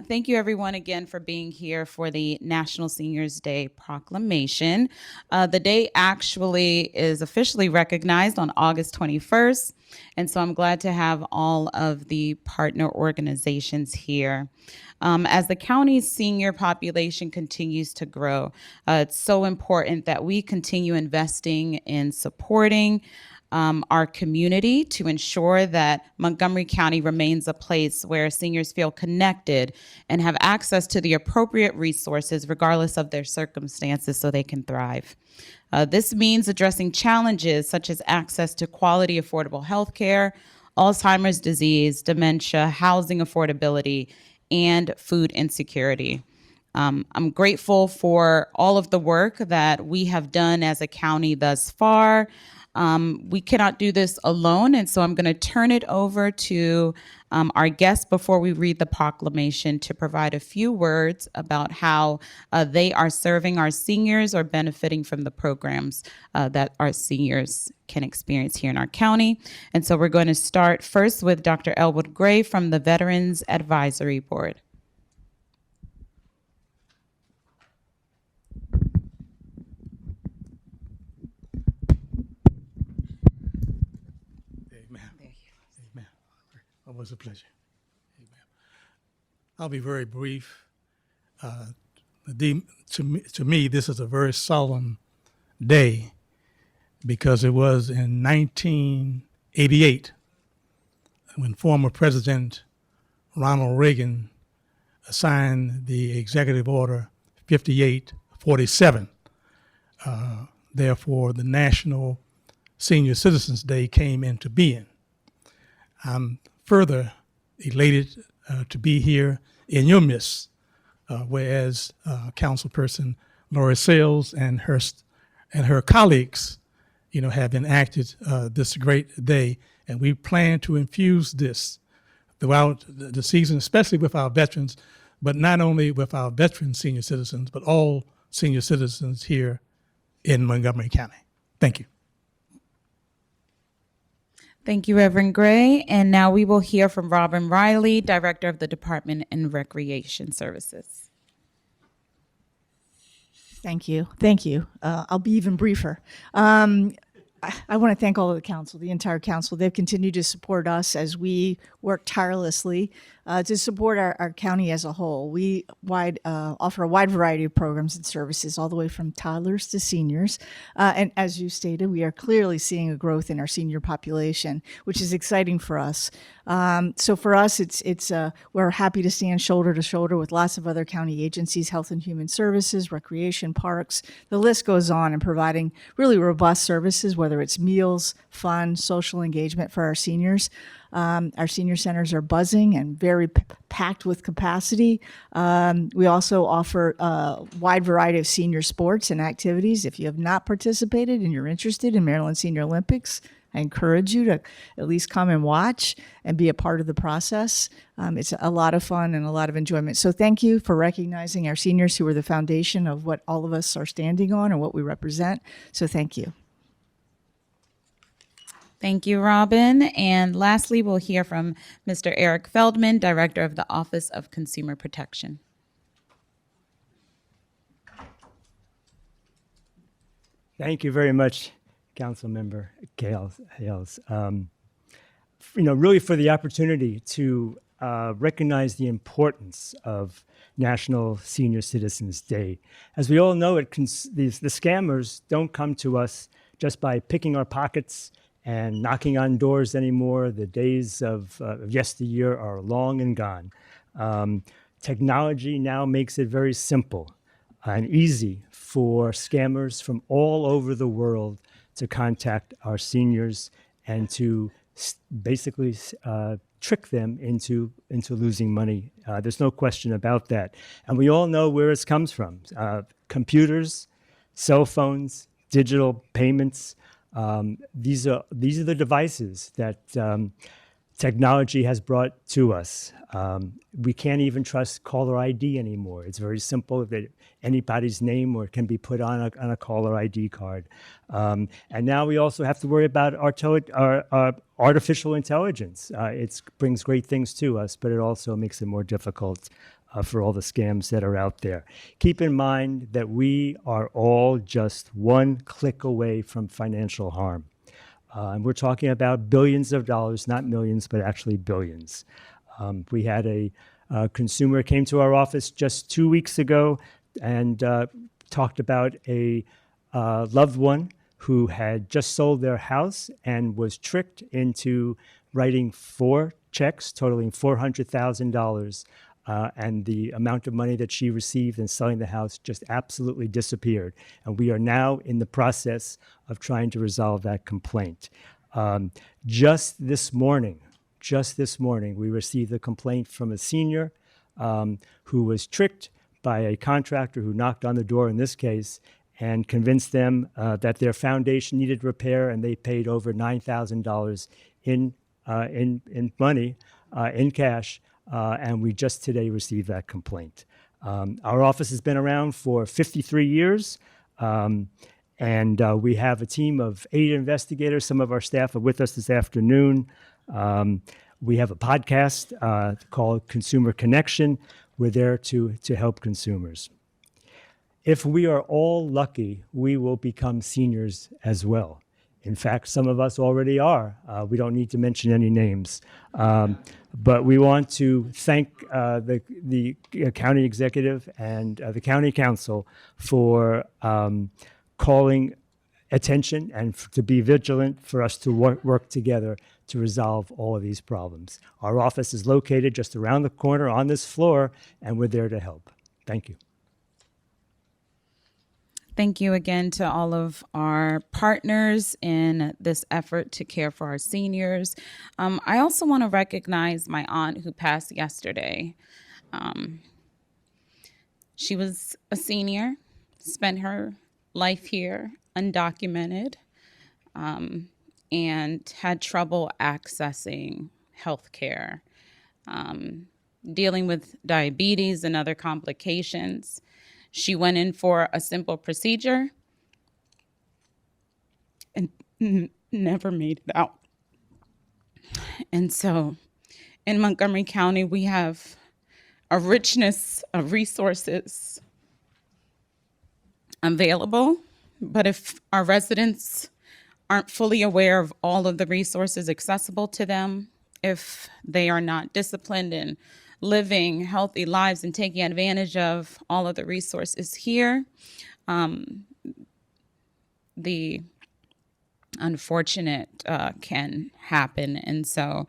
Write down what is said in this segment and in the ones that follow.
Thank you everyone again for being here for the National Seniors Day Proclamation. The day actually is officially recognized on August 21st, and so I'm glad to have all of the partner organizations here. As the county's senior population continues to grow, it's so important that we continue investing in supporting our community to ensure that Montgomery County remains a place where seniors feel connected and have access to the appropriate resources regardless of their circumstances so they can thrive. This means addressing challenges such as access to quality, affordable health care, Alzheimer's disease, dementia, housing affordability, and food insecurity. I'm grateful for all of the work that we have done as a county thus far. We cannot do this alone, and so I'm going to turn it over to our guest before we read the proclamation to provide a few words about how they are serving our seniors or benefiting from the programs that our seniors can experience here in our county. And so we're going to start first with Dr. Elwood Gray from the Veterans Advisory Board. Always a pleasure. Amen. I'll be very brief. To me, this is a very solemn day because it was in 1988 when former President Ronald Reagan signed the Executive Order 5847. Therefore, the National Senior Citizens Day came into being. I'm further elated to be here in your midst, whereas Councilperson Sayles and her colleagues, have enacted this great day, and we plan to infuse this throughout the season, especially with our veterans, but not only with our veteran senior citizens, but all senior citizens here in Montgomery County. Thank you. Thank you, Reverend Gray. And now we will hear from Robin Riley, Director of the Department in Recreation Services. Thank you. I'll be even briefer. I want to thank all of the council, the entire council. They've continued to support us as we work tirelessly to support our county as a whole. We offer a wide variety of programs and services, all the way from toddlers to seniors. And as you stated, we are clearly seeing a growth in our senior population, which is exciting for us. So for us, we're happy to stand shoulder to shoulder with lots of other county agencies, Health and Human Services, Recreation, Parks. The list goes on in providing really robust services, whether it's meals, fun, social engagement for our seniors. Our senior centers are buzzing and very packed with capacity. We also offer a wide variety of senior sports and activities. If you have not participated and you're interested in Maryland Senior Olympics, I encourage you to at least come and watch and be a part of the process. It's a lot of fun and a lot of enjoyment. So thank you for recognizing our seniors who are the foundation of what all of us are standing on and what we represent. So thank you. Thank you, Robin. And lastly, we'll hear from Mr. Eric Feldman, Director of the Office of Consumer Protection. Thank you very much, Councilmember Sayles. Really for the opportunity to recognize the importance of National Senior Citizens Day. As we all know, the scammers don't come to us just by picking our pockets and knocking on doors anymore. The days of yesteryear are long and gone. Technology now makes it very simple and easy for scammers from all over the world to contact our seniors and to basically trick them into losing money. There's no question about that. And we all know where it comes from. Computers, cell phones, digital payments. These are the devices that technology has brought to us. We can't even trust caller ID anymore. It's very simple that anybody's name or can be put on a caller ID card. And now we also have to worry about our artificial intelligence. It brings great things to us, but it also makes it more difficult for all the scams that are out there. Keep in mind that we are all just one click away from financial harm. And we're talking about billions of dollars, not millions, but actually billions. We had a consumer came to our office just 2 weeks ago and talked about a loved one who had just sold their house and was tricked into writing 4 checks totaling $400,000. And the amount of money that she received in selling the house just absolutely disappeared. And we are now in the process of trying to resolve that complaint. Just this morning, we received a complaint from a senior who was tricked by a contractor who knocked on the door in this case and convinced them that their foundation needed repair, and they paid over $9,000 in money, in cash, and we just today received that complaint. Our office has been around for 53 years, and we have a team of 8 investigators. Some of our staff are with us this afternoon. We have a podcast called Consumer Connection. We're there to help consumers. If we are all lucky, we will become seniors as well. In fact, some of us already are. We don't need to mention any names. But we want to thank the county executive and the county council for calling attention and to be vigilant for us to work together to resolve all of these problems. Our office is located just around the corner on this floor, and we're there to help. Thank you. Thank you again to all of our partners in this effort to care for our seniors. I also want to recognize my aunt who passed yesterday. She was a senior, spent her life here undocumented, and had trouble accessing health care, dealing with diabetes and other complications. She went in for a simple procedure and never made it out. And so in Montgomery County, we have a richness of resources available, but if our residents aren't fully aware of all of the resources accessible to them, if they are not disciplined in living healthy lives and taking advantage of all of the resources here, the unfortunate can happen. And so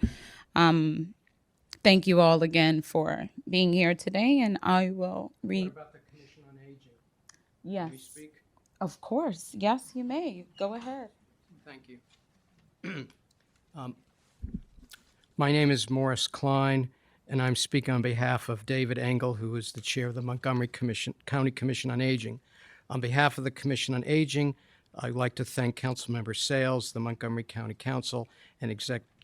thank you all again for being here today, and I will read. What about the Commission on Aging? Yes. Can we speak? Of course. Yes, you may. Go ahead. Thank you. My name is Morris Klein, and I'm speaking on behalf of David Engel, who is the chair of the Montgomery County Commission on Aging. On behalf of the Commission on Aging, I'd like to thank Councilmember Sayles, the Montgomery County Council, and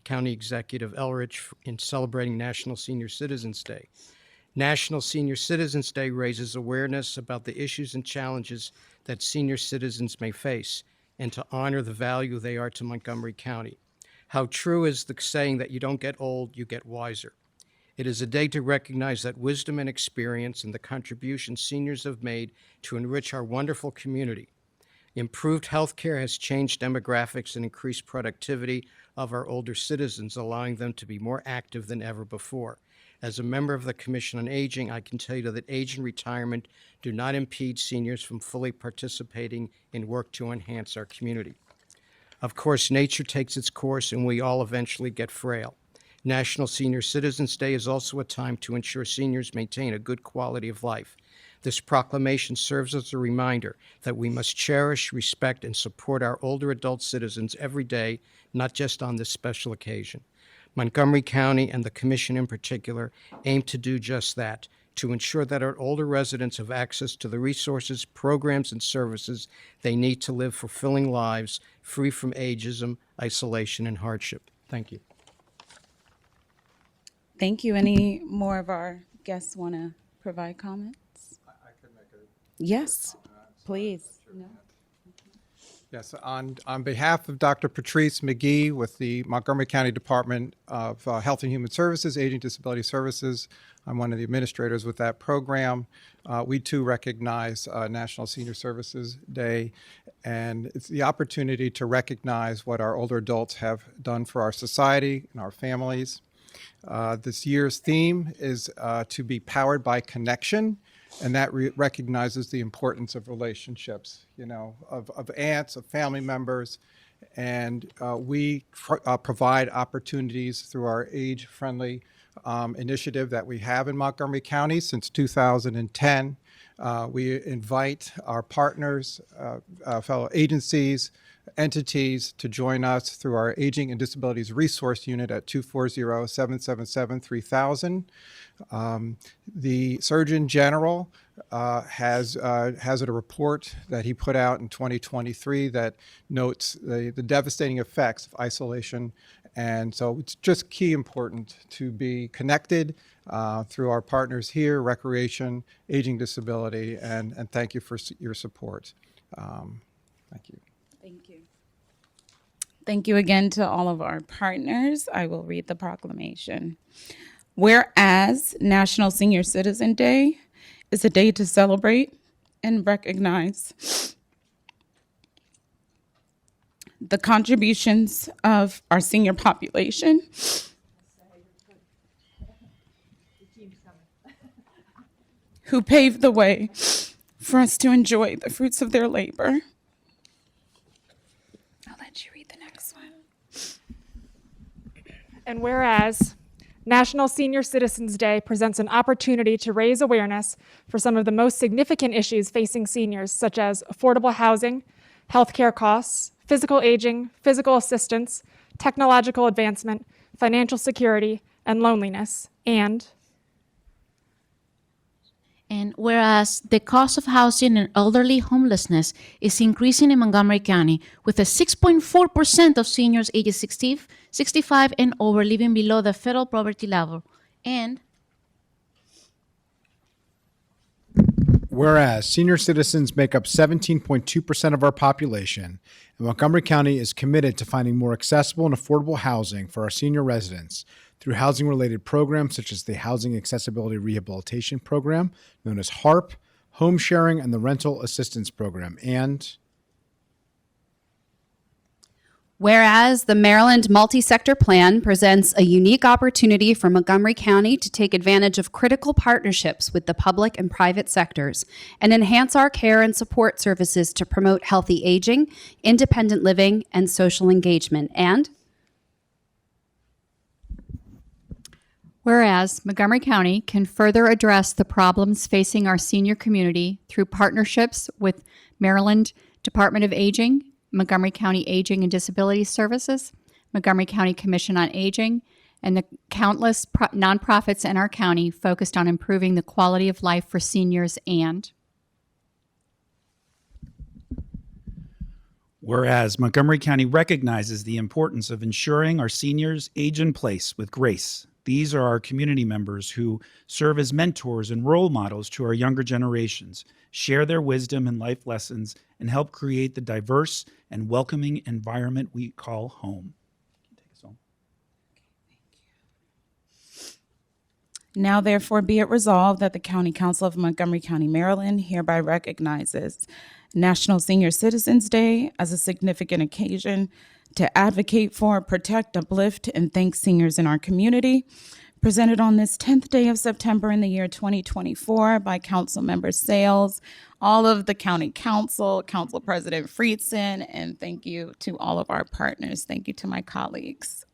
County Executive Elrich in celebrating National Senior Citizens Day. National Senior Citizens Day raises awareness about the issues and challenges that senior citizens may face, and to honor the value they are to Montgomery County. How true is the saying that you don't get old, you get wiser. It is a day to recognize that wisdom and experience and the contributions seniors have made to enrich our wonderful community. Improved health care has changed demographics and increased productivity of our older citizens, allowing them to be more active than ever before. As a member of the Commission on Aging, I can tell you that age and retirement do not impede seniors from fully participating in work to enhance our community. Of course, nature takes its course and we all eventually get frail. National Senior Citizens Day is also a time to ensure seniors maintain a good quality of life. This proclamation serves as a reminder that we must cherish, respect, and support our older adult citizens every day, not just on this special occasion. Montgomery County and the Commission in particular aim to do just that, to ensure that our older residents have access to the resources, programs, and services they need to live fulfilling lives free from ageism, isolation, and hardship. Thank you. Thank you. Any more of our guests want to provide comments? I could make a Yes, please. No. Yes, on behalf of Dr. Patrice McGee with the Montgomery County Department of Health and Human Services, Aging Disability Services, I'm one of the administrators with that program. We too recognize National Senior Services Day, and it's the opportunity to recognize what our older adults have done for our society and our families. This year's theme is to be powered by connection, and that recognizes the importance of relationships, you know, of aunts, of family members, and we provide opportunities through our age-friendly initiative that we have in Montgomery County since 2010. We invite our partners, fellow agencies, entities to join us through our Aging and Disabilities Resource Unit at 240-777-3000. The Surgeon General has a report that he put out in 2023 that notes the devastating effects of isolation. And so it's just key important to be connected through our partners here, Recreation, Aging Disability, and thank you for your support. Thank you. Thank you. Thank you again to all of our partners. I will read the proclamation. Whereas National Senior Citizen Day is a day to celebrate and recognize the contributions of our senior population who paved the way for us to enjoy the fruits of their labor. I'll let you read the next one. And whereas National Senior Citizens Day presents an opportunity to raise awareness for some of the most significant issues facing seniors, such as affordable housing, healthcare costs, physical aging, physical assistance, technological advancement, financial security, and loneliness. And whereas the cost of housing and elderly homelessness is increasing in Montgomery County, with a 6.4% of seniors ages 65 and over living below the federal poverty level. And whereas senior citizens make up 17.2% of our population, and Montgomery County is committed to finding more accessible and affordable housing for our senior residents through housing-related programs such as the Housing Accessibility Rehabilitation Program, known as HARP, home sharing, and the Rental Assistance Program. And whereas the Maryland Multi-Sector Plan presents a unique opportunity for Montgomery County to take advantage of critical partnerships with the public and private sectors and enhance our care and support services to promote healthy aging, independent living, and social engagement. And whereas Montgomery County can further address the problems facing our senior community through partnerships with Maryland Department of Aging, Montgomery County Aging and Disability Services, Montgomery County Commission on Aging, and the countless nonprofits in our county focused on improving the quality of life for seniors. And whereas Montgomery County recognizes the importance of ensuring our seniors age in place with grace. These are our community members who serve as mentors and role models to our younger generations, share their wisdom and life lessons, and help create the diverse and welcoming environment we call home. Take us home. Now, therefore, be it resolved that the County Council of Montgomery County, Maryland hereby recognizes National Senior Citizens Day as a significant occasion to advocate for, protect, uplift, and thank seniors in our community, presented on this 10th day of September in the year 2024 by Councilmember Sayles, all of the County Council, Council President Friedson, and thank you to all of our partners. Thank you to my colleagues.